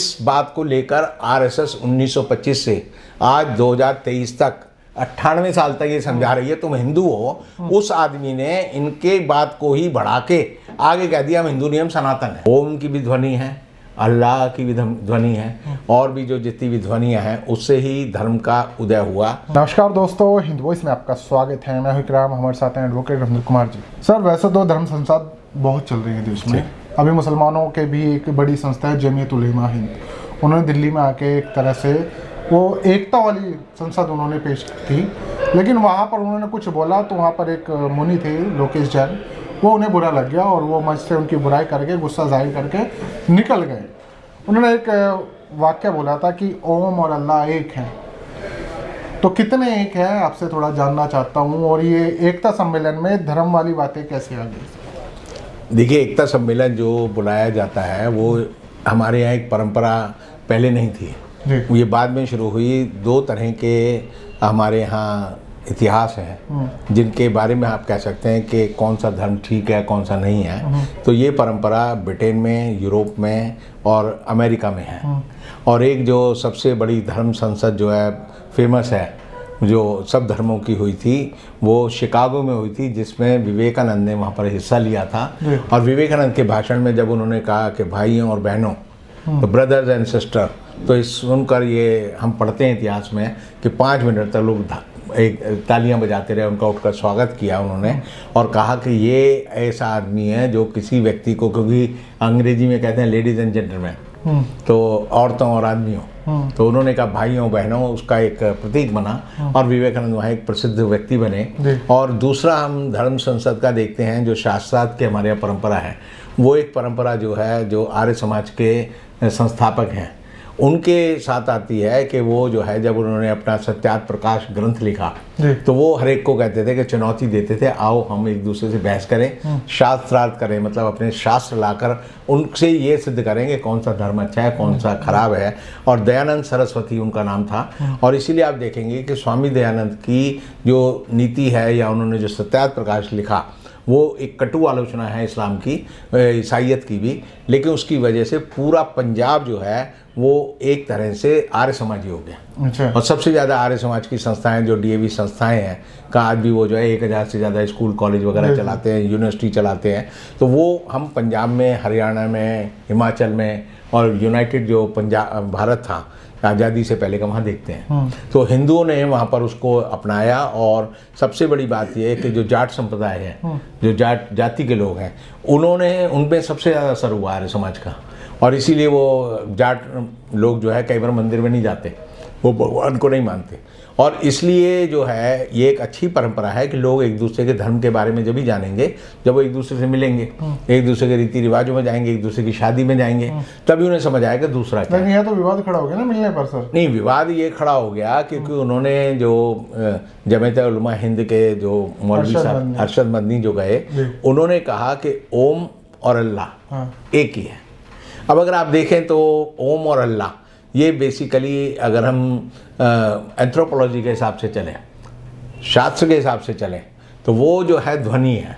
इस बात को लेकर आरएसएस 1925 से आज 2023 तक 98 साल तक ये समझा रही है तुम हिंदू हो। उस आदमी ने इनके बात को ही बढ़ा के आगे कह दिया हम हिंदू नियम सनातन है। ओम की भी ध्वनि है, अल्लाह की भी ध्वनि है, और भी जो जितनी भी ध्वनियाँ हैं उससे ही धर्म का उदय हुआ। नमस्कार दोस्तों, हिंद वॉइस में आपका स्वागत है। मैं हूं इकराम, हमारे साथ हैं एडवोकेट रविंद्र कुमार जी। सर, वैसे तो धर्म संसद बहुत चल रही है देश में। अभी मुसलमानों के भी एक बड़ी संस्था है जमीयत उलेमा हिंद, उन्होंने दिल्ली में आके एक तरह से वो एकता वाली संसद उन्होंने पेश की थी, लेकिन वहाँ पर उन्होंने कुछ बोला तो वहाँ पर एक मुनि थे लोकेश जैन, वो उन्हें बुरा लग गया और वो मंच से उनकी बुराई करके गुस्सा जाहिर करके निकल गए। उन्होंने एक वाक्य बोला था कि ओम और अल्लाह एक हैं। तो कितने एक हैं आपसे थोड़ा जानना चाहता हूँ, और ये एकता सम्मेलन में धर्म वाली बातें कैसे आ गई? देखिए, एकता सम्मेलन जो बुलाया जाता है वो हमारे यहाँ एक परंपरा पहले नहीं थी, ये बाद में शुरू हुई। दो तरह के हमारे यहाँ इतिहास हैं जिनके बारे में आप कह सकते हैं कि कौन सा धर्म ठीक है कौन सा नहीं है। तो ये परंपरा ब्रिटेन में, यूरोप में और अमेरिका में है। और एक जो सबसे बड़ी धर्म संसद जो है फेमस है, जो सब धर्मों की हुई थी, वो शिकागो में हुई थी, जिसमें विवेकानंद ने वहाँ पर हिस्सा लिया था। और विवेकानंद के भाषण में जब उन्होंने कहा कि भाइयों और बहनों, तो ब्रदर्स एंड सिस्टर, तो इस सुनकर ये हम पढ़ते हैं इतिहास में कि 5 मिनट तक लोग एक तालियां बजाते रहे, उनका उठकर स्वागत किया उन्होंने, और कहा कि ये ऐसा आदमी है जो किसी व्यक्ति को, क्योंकि अंग्रेजी में कहते हैं लेडीज एंड जेंटलमैन, तो औरतों और आदमियों, तो उन्होंने कहा भाइयों बहनों, उसका एक प्रतीक बना और विवेकानंद वहाँ एक प्रसिद्ध व्यक्ति बने। और दूसरा हम धर्म संसद का देखते हैं जो शास्त्रार्थ के हमारे यहाँ परंपरा है, वो एक परंपरा जो है जो आर्य समाज के संस्थापक हैं उनके साथ आती है कि वो जो है जब उन्होंने अपना सत्यार्थ प्रकाश ग्रंथ लिखा तो वो हर एक को कहते थे कि चुनौती देते थे, आओ हम एक दूसरे से बहस करें, शास्त्रार्थ करें, मतलब अपने शास्त्र लाकर उनसे ये सिद्ध करेंगे कौन सा धर्म अच्छा है कौन सा खराब है। और दयानंद सरस्वती उनका नाम था। और इसीलिए आप देखेंगे कि स्वामी दयानंद की जो नीति है या उन्होंने जो सत्यार्थ प्रकाश लिखा वो एक कटु आलोचना है इस्लाम की, ईसाइयत की भी, लेकिन उसकी वजह से पूरा पंजाब जो है वो एक तरह से आर्य समाजी हो गया। अच्छा। और सबसे ज़्यादा आर्य समाज की संस्थाएं जो डीएवी संस्थाएं हैं का आज भी वो जो है 1000 से ज़्यादा स्कूल कॉलेज वगैरह चलाते हैं, यूनिवर्सिटी चलाते हैं। तो वो हम पंजाब में, हरियाणा में, हिमाचल में और यूनाइटेड जो पंजाब भारत था आज़ादी से पहले का वहाँ देखते हैं। तो हिंदुओं ने वहाँ पर उसको अपनाया। और सबसे बड़ी बात यह है कि जो जाट संप्रदाय है, जो जाति के लोग हैं, उन्होंने उनपे सबसे ज़्यादा असर हुआ आर्य समाज का। और इसीलिए वो जाट लोग जो है कई बार मंदिर में नहीं जाते, वो भगवान को नहीं मानते। और इसलिए जो है ये एक अच्छी परंपरा है कि लोग एक दूसरे के धर्म के बारे में जब भी जानेंगे, जब वो एक दूसरे से मिलेंगे, एक दूसरे के रीति रिवाजों में जाएंगे, एक दूसरे की शादी में जाएंगे, तभी उन्हें समझ आएगा दूसरा क्या। लेकिन यहाँ तो विवाद खड़ा हो गया ना मिलने पर सर। नहीं, विवाद ये खड़ा हो गया क्योंकि उन्होंने जो जमीयत उलमा हिंद के जो मौलवी साहब अरशद मदनी जो गए, उन्होंने कहा कि ओम और अल्लाह एक ही है। अब अगर आप देखें तो ओम और अल्लाह ये बेसिकली, अगर हम एंथ्रोपोलॉजी के हिसाब से चलें, शास्त्र के हिसाब से चलें, तो वो जो है ध्वनि है।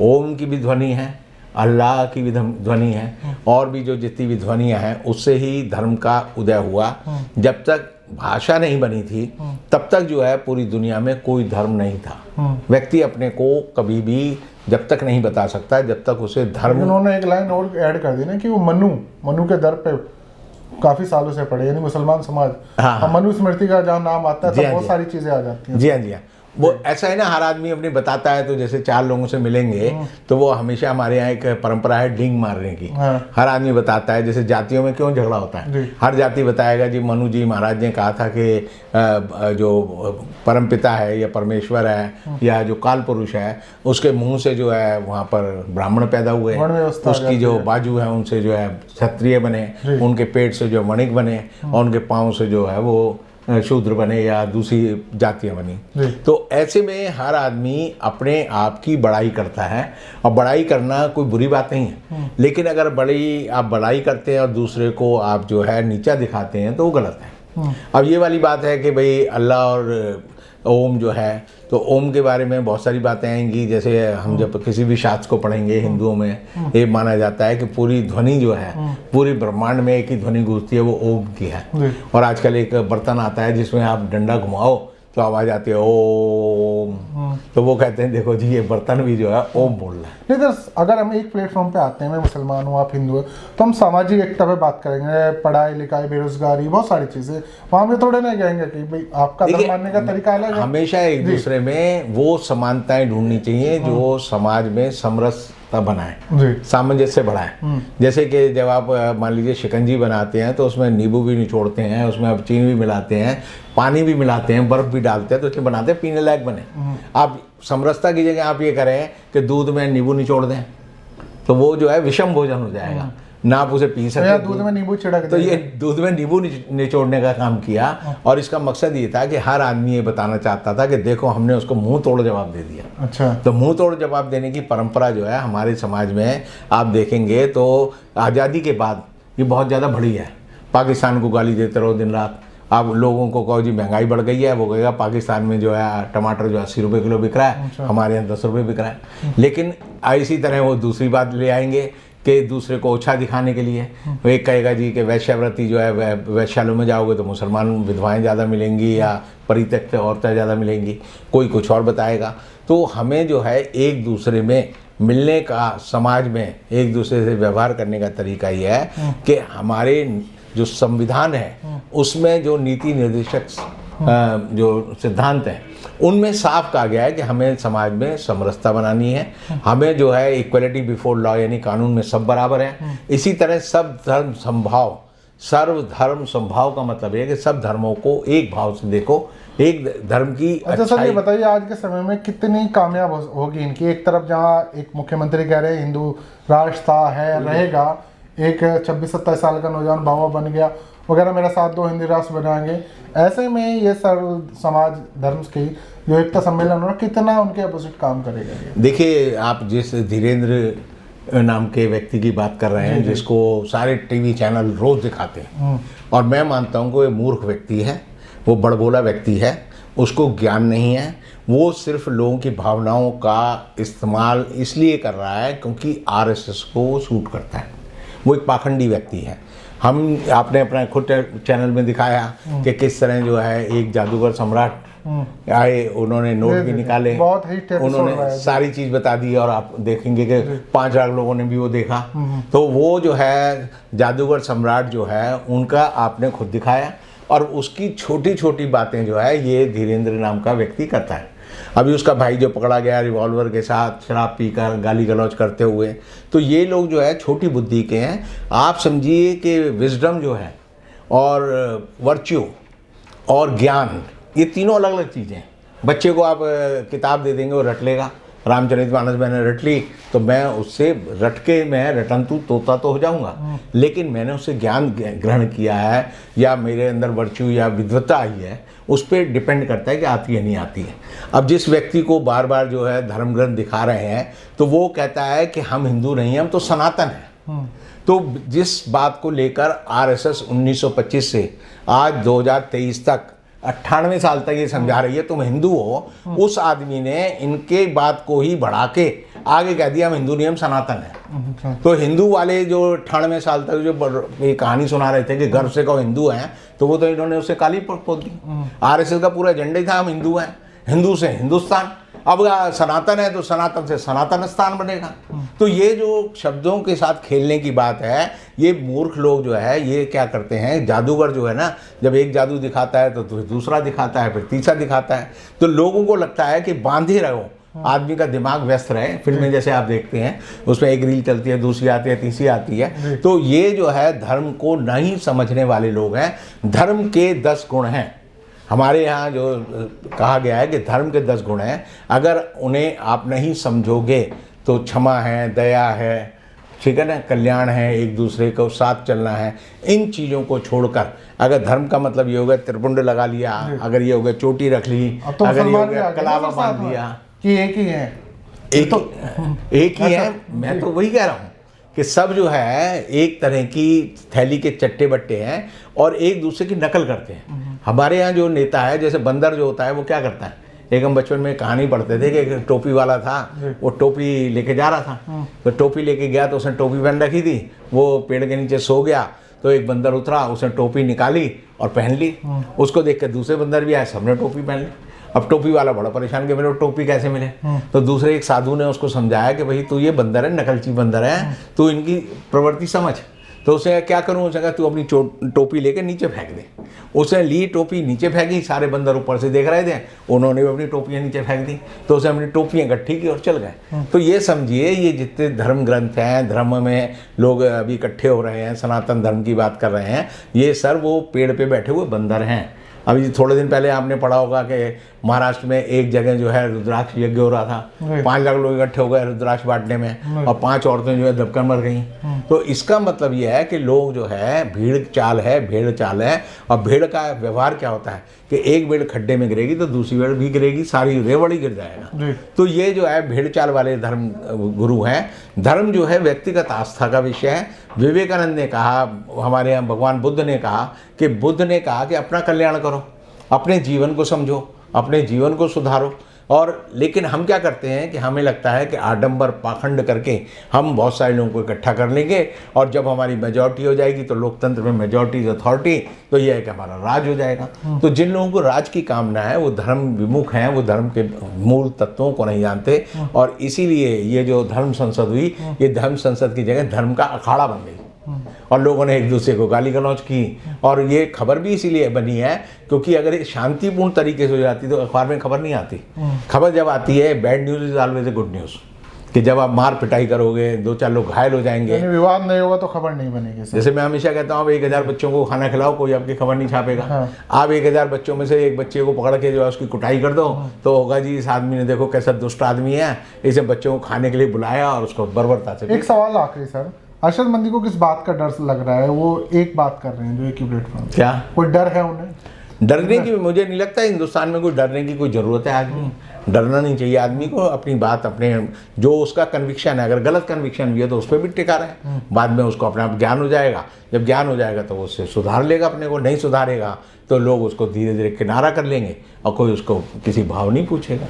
ओम की भी ध्वनि है, अल्लाह की भी ध्वनि है, और भी जो जितनी भी ध्वनियाँ हैं उससे ही धर्म का उदय हुआ। जब तक भाषा नहीं बनी थी तब तक जो है पूरी दुनिया में कोई धर्म नहीं था। व्यक्ति अपने को कभी भी जब तक नहीं बता सकता जब तक उसे धर्म। उन्होंने एक लाइन और ऐड कर दी ना कि वो मनु के दर पे काफी सालों से पड़े, यानी मुसलमान समाज। हाँ। मनुस्मृति का जहाँ नाम आता है तो बहुत सारी चीजें आ जाती हैं। जी हाँ, जी हाँ। वो ऐसा है ना, हर आदमी अपनी बताता है। तो जैसे 4 लोगों से मिलेंगे तो वो हमेशा हमारे यहाँ एक परंपरा है डींग मारने की। हर आदमी बताता है। जैसे जातियों में क्यों झगड़ा होता है, हर जाति बताएगा जी मनु जी महाराज ने कहा था कि जो परमपिता है या परमेश्वर है या जो काल पुरुष है उसके मुंह से जो है वहाँ पर ब्राह्मण पैदा हुए, उसकी जो बाजू है उनसे जो है क्षत्रिय बने, उनके पेट से जो वणिक बने, और उनके पाँव से जो है वो शूद्र बने या दूसरी जातियां बनी। तो ऐसे में हर आदमी अपने आप की बड़ाई करता है, और बड़ाई करना कोई बुरी बात नहीं है, लेकिन अगर आप बड़ाई करते हैं और दूसरे को आप जो है नीचा दिखाते हैं तो वो गलत है। अब ये वाली बात है कि भाई अल्लाह ओम जो है, तो ओम के बारे में बहुत सारी बातें आएंगी। जैसे हम जब किसी भी शास्त्र को पढ़ेंगे हिंदुओं में ये माना जाता है कि पूरी ध्वनि जो है पूरी ब्रह्मांड में एक ही ध्वनि गूंजती है, वो ओम की है। और आजकल एक बर्तन आता है जिसमें आप डंडा घुमाओ तो आवाज आती है ओम, तो वो कहते हैं देखो जी ये बर्तन भी जो है ओम बोल रहा है। नहीं तो अगर हम एक प्लेटफॉर्म पे आते हैं, मैं मुसलमान हूँ आप हिंदू हो, तो हम सामाजिक एकता पे बात करेंगे, पढ़ाई लिखाई बेरोजगारी बहुत सारी चीजें, वहां पे थोड़े नहीं कहेंगे कि भाई आपका धर्म मानने का तरीका अलग है। हमेशा एक दूसरे में वो समानताएं ढूंढनी चाहिए जो समाज में समरसता बनाए, सामंजस्य बढ़ाए। जैसे कि जब आप मान लीजिए शिकंजी बनाते हैं तो उसमें नींबू भी निचोड़ते हैं, उसमें आप चीनी भी मिलाते हैं, पानी भी मिलाते हैं, बर्फ भी डालते हैं, तो इसलिए बनाते हैं पीने लायक बने। आप समरसता की जगह आप ये करें कि दूध में नींबू निचोड़ दें तो वो जो है विषम भोजन हो जाएगा, ना आप उसे पी सकते। दूध में नींबू छिड़क तो ये दूध में नींबू निचोड़ने का काम किया, और इसका मकसद ये था कि हर आदमी ये बताना चाहता था कि देखो हमने उसको मुंह तोड़ जवाब दे दिया। अच्छा, तो मुंह तोड़ जवाब देने की परंपरा जो है हमारे समाज में आप देखेंगे तो आज़ादी के बाद ये बहुत ज़्यादा बढ़ी है। पाकिस्तान को गाली देते रहो दिन रात, आप लोगों को कहो जी महंगाई बढ़ गई है, वो कहेगा पाकिस्तान में जो है टमाटर जो 80 रुपये किलो बिक रहा है, हमारे यहाँ 10 रुपये बिक रहा है। लेकिन इसी तरह वो दूसरी बात ले आएंगे कि दूसरे को ओछा दिखाने के लिए वो एक कहेगा जी कि वैश्यावृत्ति जो है वैश्यालयों में जाओगे तो मुसलमान विधवाएं ज़्यादा मिलेंगी या परित्यक्त औरतें ज़्यादा मिलेंगी, कोई कुछ और बताएगा। तो हमें जो है एक दूसरे में मिलने का, समाज में एक दूसरे से व्यवहार करने का तरीका ये है कि हमारे जो संविधान है उसमें जो नीति निर्देशक जो सिद्धांत हैं उनमें साफ कहा गया है कि हमें समाज में समरसता बनानी है, हमें जो है इक्वलिटी बिफोर लॉ यानी कानून में सब बराबर हैं। इसी तरह सब धर्म समभाव, सर्वधर्म समभाव का मतलब है कि सब धर्मों को एक भाव से देखो, एक धर्म की। अच्छा सर ये बताइए आज के समय में कितनी कामयाब होगी इनकी? एक तरफ जहाँ एक मुख्यमंत्री कह रहे हैं हिंदू राष्ट्र था है रहेगा, एक 26-27 साल का नौजवान बाबा बन गया वगैरह, मेरा साथ दो हिंदी राष्ट्र बनाएंगे। ऐसे में ये सर्व समाज धर्म की जो एकता सम्मेलन हो कितना उनके अपोजिट काम करेगा? देखिए आप जिस धीरेन्द्र नाम के व्यक्ति की बात कर रहे हैं जिसको सारे टीवी चैनल रोज दिखाते हैं, और मैं मानता हूँ कि वो मूर्ख व्यक्ति है, वो बड़बोला व्यक्ति है, उसको ज्ञान नहीं है, वो सिर्फ लोगों की भावनाओं का इस्तेमाल इसलिए कर रहा है क्योंकि आरएसएस को सूट करता है। वो एक पाखंडी व्यक्ति है। आपने अपना खुद चैनल में दिखाया कि किस तरह जो है एक जादूगर सम्राट आए, उन्होंने नोट भी निकाले, उन्होंने सारी चीज़ बता दी, और आप देखेंगे कि 5 लाख लोगों ने भी वो देखा। तो वो जो है जादूगर सम्राट जो है उनका आपने खुद दिखाया, और उसकी छोटी छोटी बातें जो है ये धीरेन्द्र नाम का व्यक्ति करता है। अभी उसका भाई जो पकड़ा गया रिवॉल्वर के साथ शराब पीकर गाली गलौज करते हुए, तो ये लोग जो है छोटी बुद्धि के हैं। आप समझिए कि विजडम जो है और वर्च्यू और ज्ञान ये तीनों अलग अलग चीज़ें हैं। बच्चे को आप किताब दे देंगे वो रट लेगा, रामचरितमानस मैंने रट ली तो मैं उससे रट के मैं रटंतु तोता तो हो जाऊंगा, लेकिन मैंने उससे ज्ञान ग्रहण किया है या मेरे अंदर वर्च्यू या विद्वत्ता आई है, उस पर डिपेंड करता है कि आती है नहीं आती है। अब जिस व्यक्ति को बार बार जो है धर्म ग्रंथ दिखा रहे हैं तो वो कहता है कि हम हिंदू नहीं हैं, हम तो सनातन हैं। तो जिस बात को लेकर आरएसएस 1925 से आज 2023 तक 98 साल तक ये समझा रही है तुम हिंदू हो, उस आदमी ने इनके बात को ही बढ़ा के आगे कह दिया हम हिंदू नहीं हम सनातन है। तो हिंदू वाले जो 98 साल तक जो ये कहानी सुना रहे थे कि गर्व से कहो हिंदू हैं, तो वो तो इन्होंने उसे काली पोत दी। आरएसएस का पूरा एजेंडा ही था हम हिंदू हैं, हिंदू से हिंदुस्तान, अब सनातन है तो सनातन से सनातन स्थान बनेगा। तो ये जो शब्दों के साथ खेलने की बात है, ये मूर्ख लोग जो है ये क्या करते हैं, जादूगर जो है ना, जब एक जादू दिखाता है तो दूसरा दिखाता है, फिर तीसरा दिखाता है, तो लोगों को लगता है कि बांधे रहो, आदमी का दिमाग व्यस्त रहे। फिल्में जैसे आप देखते हैं उसमें एक रील चलती है, दूसरी आती है, तीसरी आती है। तो ये जो है धर्म को नहीं समझने वाले लोग हैं। धर्म के 10 गुण हैं हमारे यहाँ, जो कहा गया है कि धर्म के 10 गुण हैं, अगर उन्हें आप नहीं समझोगे तो क्षमा है, दया है, ठीक है ना, कल्याण है, एक दूसरे को साथ चलना है। इन चीज़ों को छोड़कर अगर धर्म का मतलब ये हो गया त्रिपुंड लगा लिया, अगर ये हो गया चोटी रख ली, तो अगर ये हो गया कलावा बांध दिया कि एक ही है, एक ही है। मैं तो वही कह रहा हूँ कि सब जो है एक तरह की थैली के चट्टे बट्टे हैं और एक दूसरे की नकल करते हैं। हमारे यहाँ जो नेता है, जैसे बंदर जो होता है वो क्या करता है, एक हम बचपन में कहानी पढ़ते थे कि एक टोपी वाला था, वो टोपी लेके जा रहा था, तो टोपी लेके गया तो उसने टोपी पहन रखी थी, वो पेड़ के नीचे सो गया, तो एक बंदर उतरा, उसने टोपी निकाली और पहन ली। उसको देख कर दूसरे बंदर भी आए, सबने टोपी पहन ली। अब टोपी वाला बड़ा परेशान कि मेरे को टोपी कैसे मिले। तो दूसरे एक साधु ने उसको समझाया कि भाई तू ये बंदर है, नकलची बंदर है, तू इनकी प्रवृत्ति समझ। तो उसे क्या करूं, उसने कहा तू अपनी टोपी लेके नीचे फेंक दे। उसने ली टोपी, नीचे फेंकी, सारे बंदर ऊपर से देख रहे थे, उन्होंने भी अपनी टोपियां नीचे फेंक दी, तो उसने अपनी टोपियां इकट्ठी की और चल गए। तो ये समझिए, ये जितने धर्म ग्रंथ हैं, धर्म में लोग अभी इकट्ठे हो रहे हैं, सनातन धर्म की बात कर रहे हैं, ये सर वो पेड़ पे बैठे हुए बंदर हैं। अभी थोड़े दिन पहले आपने पढ़ा होगा कि महाराष्ट्र में एक जगह जो है रुद्राक्ष यज्ञ हो रहा था, 5 लाख लोग इकट्ठे हो गए रुद्राक्ष बांटने में, और 5 औरतें जो है दबकर मर गई। तो इसका मतलब यह है कि लोग जो है भेड़ चाल है। और भेड़ का व्यवहार क्या होता है कि एक भेड़ खड्डे में गिरेगी तो दूसरी भेड़ भी गिरेगी, सारी रेवड़ ही गिर जाएगा। तो ये जो है भेड़ चाल वाले धर्म गुरु हैं। धर्म जो है व्यक्तिगत आस्था का विषय है। विवेकानंद ने कहा, हमारे यहाँ भगवान बुद्ध ने कहा कि अपना कल्याण करो, अपने जीवन को समझो, अपने जीवन को सुधारो। और लेकिन हम क्या करते हैं कि हमें लगता है कि आडंबर पाखंड करके हम बहुत सारे लोगों को इकट्ठा कर लेंगे, और जब हमारी मेजॉरिटी हो जाएगी तो लोकतंत्र में मेजॉरिटी इज अथॉरिटी, तो यह है कि हमारा राज हो जाएगा। तो जिन लोगों को राज की कामना है वो धर्म विमुख हैं, वो धर्म के मूल तत्वों को नहीं जानते, और इसीलिए ये जो धर्म संसद हुई, ये धर्म संसद की जगह धर्म का अखाड़ा बन गई, और लोगों ने एक दूसरे को गाली गलौज की। और ये खबर भी इसीलिए बनी है क्योंकि अगर ये शांतिपूर्ण तरीके से हो जाती तो अखबार में खबर नहीं आती। खबर जब आती है, bad news is always a good news, कि जब आप मार पिटाई करोगे, 2-4 लोग घायल हो जाएंगे, विवाद नहीं होगा तो खबर नहीं बनेगी। जैसे मैं हमेशा कहता हूँ 1000 बच्चों को खाना खिलाओ, कोई आपकी खबर नहीं छापेगा। आप 1000 बच्चों में से एक बच्चे को पकड़ के जो है उसकी कुटाई कर दो, तो होगा जी इस आदमी ने देखो कैसा दुष्ट आदमी है, इसे बच्चों को खाने के लिए बुलाया और उसको बर्बरता से। एक सवाल आखिरी सर, अरशद मंदी को किस बात का डर लग रहा है? वो एक बात कर रहे हैं जो एक ही प्लेटफॉर्म, क्या कोई डर है उन्हें? डरने की मुझे नहीं लगता हिंदुस्तान में कोई डरने की कोई ज़रूरत है। आदमी डरना नहीं चाहिए, आदमी को अपनी बात, अपने जो उसका कन्विक्शन है, अगर गलत कन्विक्शन भी है तो उस पर भी टिका रहे। बाद में उसको अपने आप ज्ञान हो जाएगा, जब ज्ञान हो जाएगा तो वो उससे सुधार लेगा अपने को, नहीं सुधारेगा तो लोग उसको धीरे धीरे किनारा कर लेंगे और कोई उसको किसी भाव नहीं पूछेगा।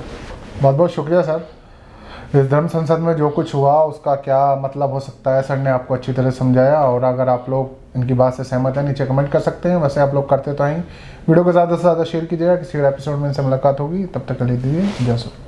बहुत बहुत शुक्रिया सर। इस धर्म संसद में जो कुछ हुआ उसका क्या मतलब हो सकता है, सर ने आपको अच्छी तरह समझाया, और अगर आप लोग इनकी बात से सहमत हैं नीचे कमेंट कर सकते हैं। वैसे आप लोग करते तो हैं। वीडियो को ज़्यादा से ज़्यादा शेयर कीजिएगा। किसी और एपिसोड में इनसे मुलाकात होगी, तब तक के लिए दीजिए जय सर।